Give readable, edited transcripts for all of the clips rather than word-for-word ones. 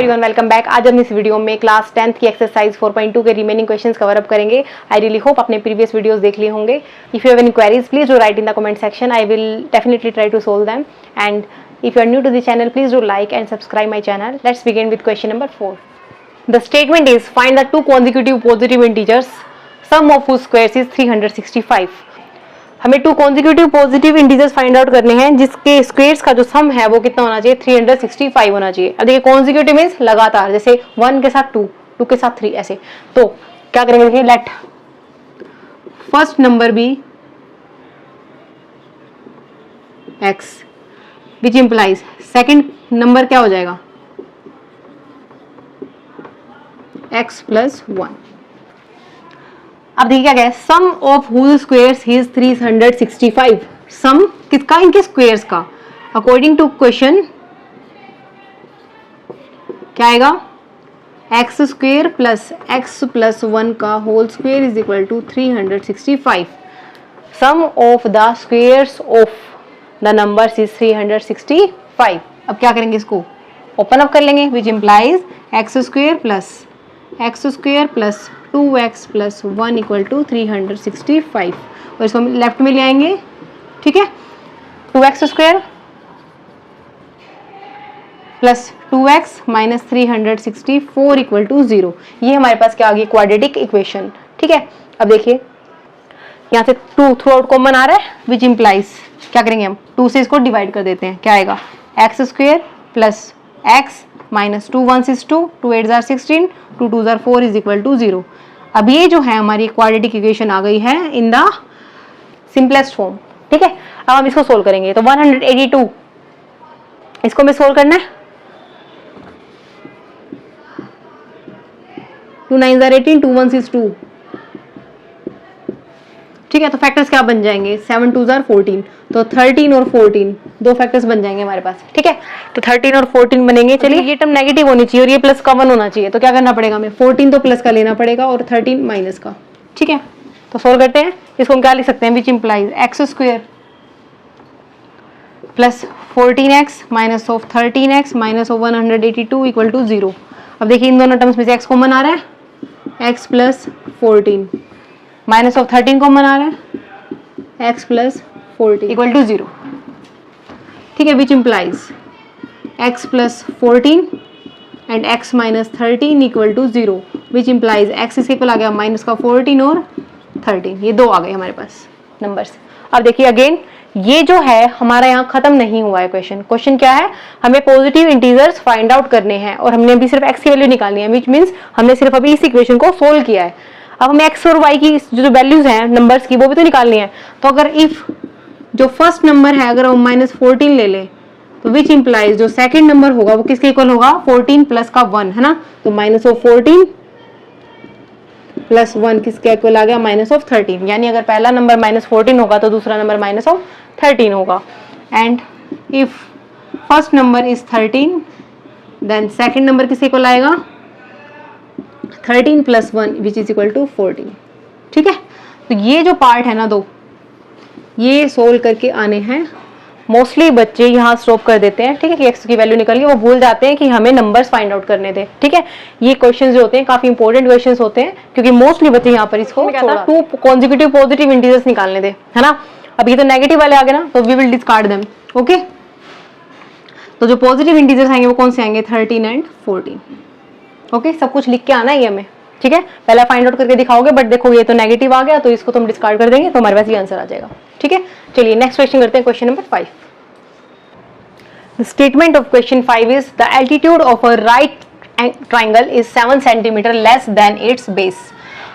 Everyone, welcome back. आज हम इस वीडियो में क्लास 10th की एक्सरसाइज 4.2 के रिमेनिंग क्वेश्चंस कवर अप करेंगे। आई रियली होप आपने प्रीवियस वीडियोस देख लिए होंगे। If you have any queries please do write in the comment section. I will definitely try to solve them. And if you are new to the channel, please do like and subscribe my channel. Let's begin with question number 4. The statement is find the two consecutive positive integers, sum of whose squares is 365. हमें two consecutive positive integers find out करने हैं जिसके squares का जो सम है वो कितना होना चाहिए, 365 होना चाहिए। अब देखिए कॉन्जिक्यूटिव मींस लगातार, जैसे 1 के साथ 2, 2 के साथ 3, ऐसे। तो क्या करेंगे, देखिए let first number be x which implies second number क्या हो जाएगा, x + 1। अब देखिए क्या है, सम ऑफ हुज स्क्वायर्स इज 365। सम किसका, इनके स्क्वायर्स का। अकॉर्डिंग टू क्वेश्चन क्या आएगा, x² + x + 1 का whole square is equal to 365। Sum of the squares of the numbers is 365। अब क्या करेंगे, इसको ओपन अप कर लेंगे, which implies x² + x² + 2x + 1 equal to 365। और इसको लेफ्ट में ले आएंगे, ठीक है। 2x² + 2x - 364 equal to 0। ये हमारे पास क्या आ गई, क्वाड्रेटिक इक्वेशन, ठीक है। अब देखिए यहाँ से 2 थ्रू आउट कॉमन आ रहा है, विच इम्प्लाइज क्या करेंगे हम, 2 से इसको डिवाइड कर देते हैं, क्या आएगा, x² + x - 2 1 is 2, 2 8 are 16, 2 2 are 4 is equal to 0। अब ये जो है हमारी क्वाड्रेटिक इक्वेशन आ गई है इन द सिंपलेस्ट फॉर्म, ठीक है। अब हम इसको सोल्व करेंगे, तो 182 इसको हमें सोल्व करना है। 2 9 are 18, 2 1 is 2, ठीक है। तो फैक्टर्स क्या बन जाएंगे, 7 2 are 14, तो 13 और 14 दो फैक्टर्स बन जाएंगे हमारे पास, ठीक है। तो 13 और 14 बनेंगे। चलिए ये टर्म नेगेटिव होनी चाहिए और ये प्लस का 1 होना चाहिए, तो क्या करना पड़ेगा हमें, 14 तो प्लस का लेना पड़ेगा और 13 माइनस का, ठीक है। तो सोल्व करते हैं, इसको हम क्या लिख सकते हैं, which implies x² + 14x - 13x - 182 equal to 0। अब देखिए इन दोनों टर्म्स में से x कॉमन आ रहा है, x + 14 - 13 कॉमन आ रहा है, x + 14 इक्वल टू 0, ठीक है। Which implies x + 14 and x - 13 equal to 0, which implies x is equal आ गया माइनस का 14 और 13, ये दो आ गए हमारे पास नंबर्स। अब देखिए अगेन ये जो है हमारा यहाँ खत्म नहीं हुआ है क्वेश्चन। क्वेश्चन क्या है, हमें पॉजिटिव इंटीजर्स फाइंड आउट करने हैं और हमने अभी सिर्फ x की वैल्यू निकालनी है, विच मीन्स हमने सिर्फ अभी इस इक्वेशन को सोल्व किया है। अब हमें x और y की जो वैल्यूज हैं नंबर्स की वो भी तो निकालनी है। तो अगर इफ जो फर्स्ट नंबर है अगर हम -14 ले लें, तो विच इम्प्लाइज जो सेकंड नंबर होगा वो किसके इक्वल होगा, 14 + का 1, है ना। तो -14 + 1 किसके इक्वल आ गया, -13। यानी अगर पहला नंबर -14 होगा तो दूसरा नंबर -13 होगा। And if first number is 13 then second number किसके इक्वल आएगा, 13 + 1 विच इज इक्वल टू 14, ठीक है। तो ये जो पार्ट है ना दो, ये सोल्व करके आने हैं। मोस्टली बच्चे यहाँ स्टॉप कर देते हैं, ठीक है, कि x की वैल्यू निकल गई, वो भूल जाते हैं कि हमें नंबर्स फाइंड आउट करने थे, ठीक है। ये क्वेश्चंस जो होते हैं काफी इंपॉर्टेंट क्वेश्चंस होते हैं, क्योंकि मोस्टली बच्चे यहाँ पर इसको टू कॉन्जिक्यूटिव पॉजिटिव इंटीजर्स निकालने थे, है ना। अब ये तो नेगेटिव वाले आ गए ना, तो we will discard them, okay. तो जो पॉजिटिव इंटीजर्स आएंगे वो कौन से आएंगे, 13 एंड 14, ओके। सब कुछ लिख के आना है हमें, ठीक है। पहला फाइंड आउट करके दिखाओगे, बट देखो ये तो नेगेटिव आ गया तो इसको तो हम डिस्कार्ड कर देंगे, तो हमारे पास ये आंसर आ जाएगा, ठीक है। चलिए नेक्स्ट क्वेश्चन करते हैं, question number 5। The statement of question 5 is the altitude of a right triangle is 7 centimetre less than it's base.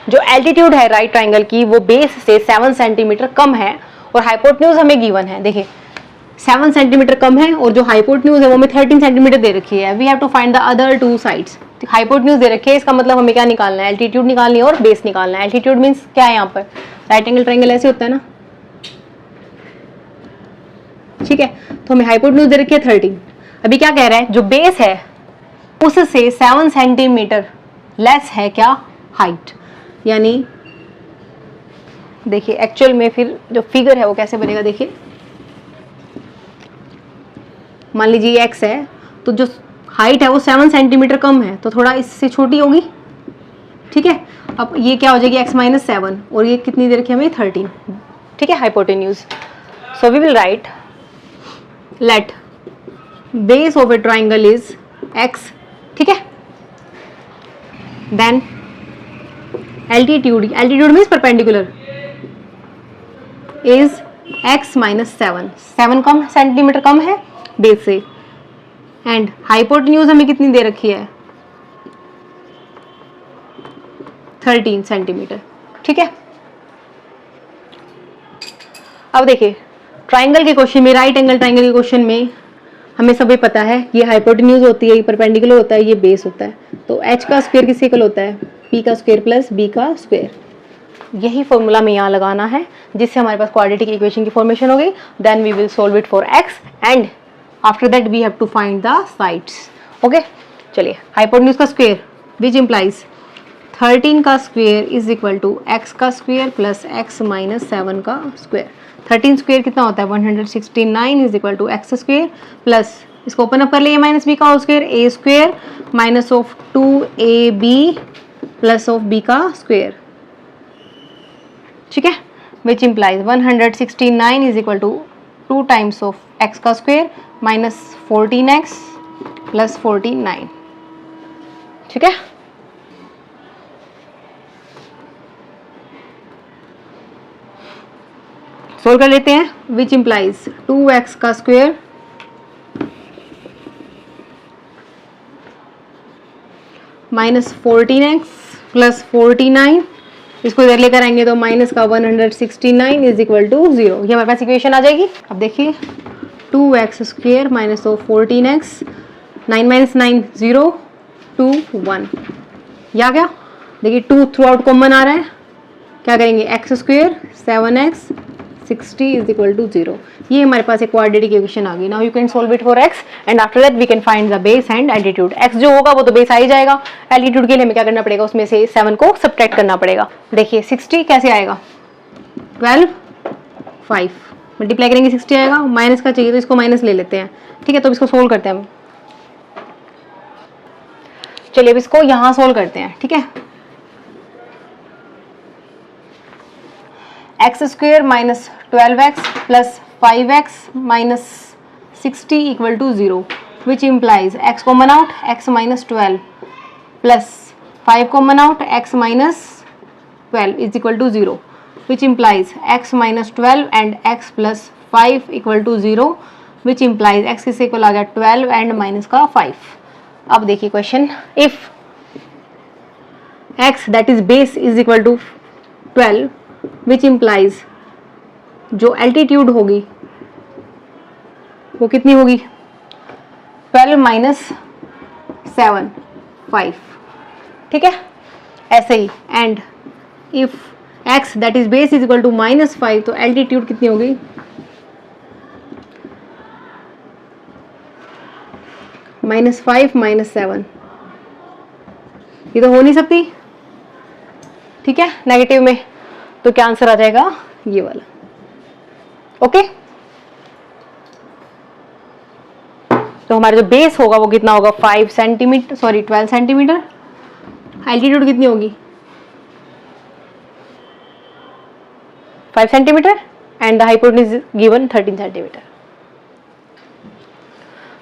जो एल्टीट्यूड है राइट ट्राइंगल की वो बेस से 7 सेंटीमीटर कम है और हाइपोटेन्यूज हमें गिवन है। देखिए 7 सेंटीमीटर कम है और जो हाइपोटेन्यूज है वो हमें 13 सेंटीमीटर दे रखी है। We have to find the other two sides. Hypotenuse दे रखी है, इसका मतलब हमें क्या निकालना है, एल्टीट्यूड निकालनी है और बेस निकालना है। एल्टीट्यूड मींस क्या है, यहाँ पर राइट एंगल ट्रायंगल ऐसे होता है ना, ठीक है। तो हमें हाइपोटेन्यूज दे रखी है 13। अभी क्या कह रहा है, जो बेस है उससे 7 सेंटीमीटर लेस है क्या, हाइट। यानी देखिए एक्चुअल में फिर जो फिगर है वो कैसे बनेगा, देखिए मान लीजिए ये x है, तो जो हाइट है वो 7 सेंटीमीटर कम है, तो थोड़ा इससे छोटी होगी, ठीक है। अब ये क्या हो जाएगी x माइनस 7, और ये कितनी दे रखी है हमें 13, ठीक है, hypotenuse. So we will write let base of a triangle is x, ठीक है। Then altitude, altitude means perpendicular, is x minus 7 कम सेंटीमीटर कम है बेस से, एंड हाइपोटेन्यूज हमें कितनी दे रखी है 13 सेंटीमीटर, ठीक है। अब देखिए ट्राइंगल के क्वेश्चन में, राइट एंगल ट्राइंगल के क्वेश्चन में हमें सभी पता है ये हाइपोटेन्यूज होती है, ये परपेंडिकुलर होता है, ये बेस होता है। तो h का स्क्वायर किसके इक्वल होता है, p का स्क्वायर प्लस b का स्क्वायर। यही फॉर्मूला में यहाँ लगाना है जिससे हमारे पास क्वाड्रेटिक इक्वेशन की फॉर्मेशन हो गई। Then we will solve it for x and after that we have to find the sides. Okay, चलिए हाइपोटेन्यूज का स्क्वायर विच इम्प्लाइज 13 का square is equal to x का स्क्वायर प्लस x माइनस 7 का square. 13 square कितना होता है 169 is equal to x square plus, इसको open up कर लिए माइनस बी का whole square, a square minus of 2ab plus of b का स्क्वायर, ठीक है, which implies 169 is equal to 2 times of x का स्क्वायर माइनस 14x प्लस 49, ठीक है। सोल्व कर लेते हैं, विच इम्प्लाइज 2x का स्क्वायर माइनस 14x प्लस 49, इसको इधर लेकर आएंगे तो माइनस का 169 इज इक्वल टू 0, ये हमारे पास इक्वेशन आ जाएगी। अब देखिए 2x square minus of 14x, 9 minus 9 0 2 1, ये आ गया। देखिए 2 थ्रू आउट कॉमन आ रहा है, क्या करेंगे x square 7x 60 is equal to 0, ये हमारे पास एक क्वाड्रेटिक इक्वेशन आ गई। Now you can solve it for x and after that we can find the base and altitude. x जो होगा वो तो बेस आ ही जाएगा, एल्टीट्यूड के लिए हमें क्या करना पड़ेगा, उसमें से 7 को सब्ट्रैक्ट करना पड़ेगा। देखिए 60 कैसे आएगा 12 5 मल्टीप्लाई करेंगे 60 आएगा, माइनस का चाहिए तो इसको माइनस ले लेते हैं, ठीक है। तो इसको सोल्व करते हैं हम, चलिए अब इसको यहाँ सोल्व करते हैं, ठीक है। X square minus 12x plus 5x minus 60 equal to 0, which implies x common out x minus 12 plus 5 common out x minus 12 is equal to 0, which implies x minus 12 and x plus 5 equal to 0, which implies x किससे equal आ गया 12 and minus का 5। अब देखिए question, if x that is base is equal to 12 which implies जो altitude होगी वो कितनी होगी 12 माइनस 7 5, ठीक है, ऐसे ही। And if x that is base is equal to minus 5 तो एल्टीट्यूड कितनी होगी माइनस 5 माइनस 7, ये तो हो नहीं सकती, ठीक है, नेगेटिव में, तो क्या आंसर आ जाएगा ये वाला। ओके, तो हमारा जो बेस होगा वो कितना होगा 5 सेंटीमीटर, सॉरी 12 सेंटीमीटर, एल्टीट्यूड कितनी होगी 5 centimetre and the hypotenuse given 13 centimetre.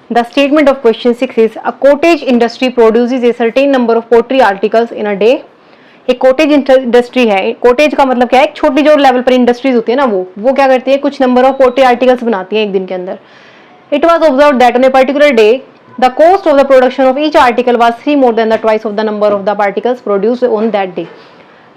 The statement of question 6 is a cottage industry produces a certain number of pottery articles in a day. एक कॉटेज इंडस्ट्री है, cottage का मतलब क्या है, एक छोटी जो लेवल पर इंडस्ट्रीज होती है ना, वो क्या करती है, कुछ नंबर ऑफ पोट्री आर्टिकल्स बनाती है एक दिन के अंदर। It was observed that on a particular day the cost of the production of each article was 3 more than the twice of the number of the particles produced on that day.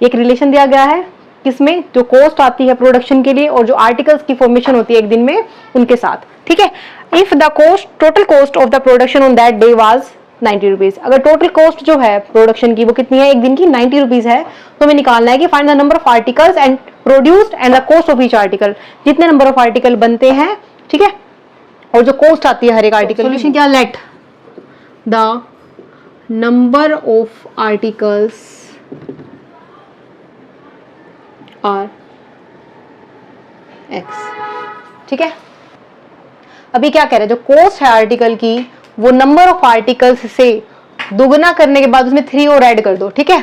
एक relation दिया गया है किसमें, जो cost आती है production के लिए और जो आर्टिकल्स की फॉर्मेशन होती है एक दिन में उनके साथ, ठीक है। If the cost, total cost of the production on that day was 90 rupees, अगर टोटल कॉस्ट जो है प्रोडक्शन की वो कितनी है एक दिन की 90 रुपीज है, तो हमें निकालना है कि find the number of articles and produced and the cost of each article, जितने नंबर ऑफ आर्टिकल बनते हैं, ठीक है, और जो कॉस्ट आती है हर एक आर्टिकल। सॉल्यूशन क्या, let the number of articles are x, ठीक है। अभी क्या कह रहे हैं, जो कॉस्ट है आर्टिकल की वो नंबर ऑफ आर्टिकल्स से दुगना करने के बाद उसमें 3 और ऐड कर दो, ठीक है।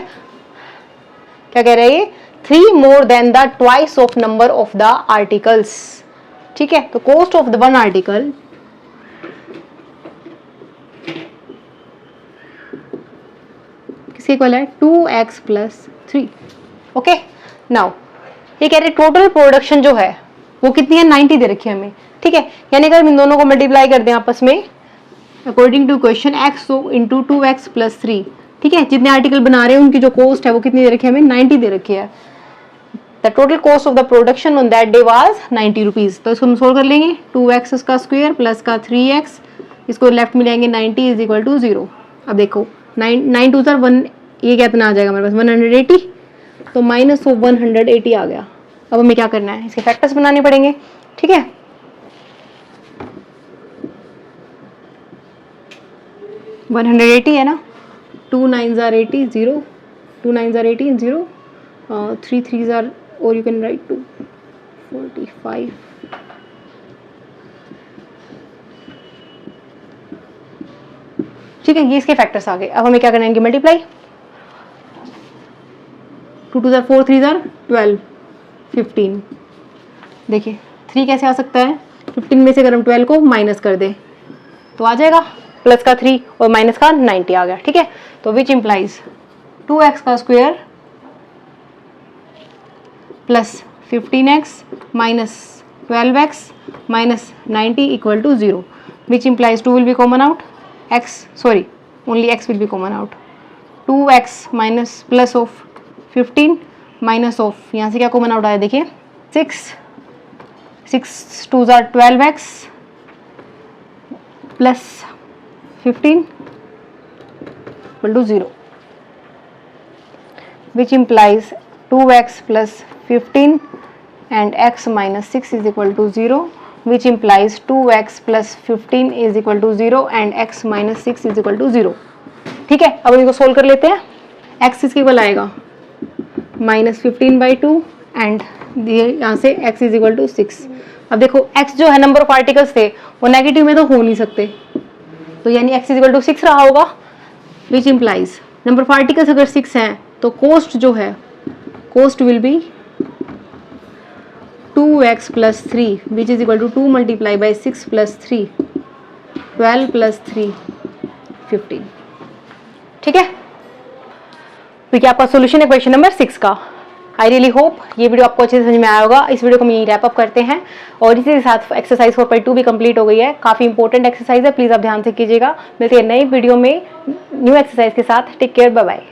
क्या कह रहा है ये, 3 more than the twice of number of the articles, ठीक है। तो cost of the one article किसके इक्वल है, 2x plus 3, ओके। नाउ ये कह रहे टोटल प्रोडक्शन जो है वो कितनी है, 90 दे रखी है हमें, ठीक है। यानी अगर इन दोनों को मल्टीप्लाई कर दें आपस में according to question x into 2x plus 3, ठीक है। जितने आर्टिकल बना रहे हैं उनकी जो कॉस्ट है वो कितनी दे रखी है हमें, 90 दे रखी है। The total cost of the production on that day was 90 rupees. तो इसको हम सोल्व कर लेंगे, 2x इसका स्क्वायर प्लस का 3x, इसको लेफ्ट में लेंगे 90 इज इक्वल टू 0। अब देखो 9 2 1, ये कितना आ जाएगा हमारे पास 180, तो माइनस ऑफ 180 आ गया। अब हमें क्या करना है, इसके फैक्टर्स बनाने पड़ेंगे, ठीक है। वन 180 है ना, 2 9s are 80 0, 2 9s are 80 0, 3 3s are, or you can write 2 45, ठीक है। ये इसके फैक्टर्स आ गए। अब हमें क्या करना है, इनकी multiply, 2 2s are 4, 3s are 12, 15। देखिए 3 कैसे आ सकता है, 15 में से अगर हम 12 को माइनस कर दें तो आ जाएगा, प्लस का 3 और माइनस का 90 आ गया, ठीक है। तो विच इम्प्लाइज 2x का square plus 15x minus 12x minus 90 equal to 0, which implies 2 will be common out, only x will be common out, 2x minus plus of 15 minus of, यहाँ से क्या कॉमन आउट आया देखिए 6 2s are 12x plus 15 equal to 0, which implies 2x plus 15 and x minus 6 is equal to 0, which implies 2x plus 15 is equal to 0 and x minus 6 is equal to 0, ठीक है। अब इनको solve कर लेते हैं। x इसके equal आएगा minus 15/2 and यहाँ से x इज इक्वल टू 6। अब देखो x जो है नंबर ऑफ आर्टिकल्स थे वो नेगेटिव में तो हो नहीं सकते, तो यानी x इज इक्वल टू 6 रहा होगा, which implies number of articles अगर 6 हैं तो कोस्ट जो है, cost will be 2x plus 3 which is equal to 2 multiply by 6 plus 3 12 plus 3 15, ठीक है। तो क्या आपका सोल्यूशन है क्वेश्चन नंबर 6 का। आई रियली होप ये वीडियो आपको अच्छे से समझ में आया होगा। इस वीडियो को हम यही रैप अप करते हैं और इसी के साथ एक्सरसाइज 4.2 भी कंप्लीट हो गई है। काफ़ी इंपॉर्टेंट एक्सरसाइज है, प्लीज़ आप ध्यान से कीजिएगा। मिलते हैं नई वीडियो में न्यू एक्सरसाइज के साथ। Take care, bye bye.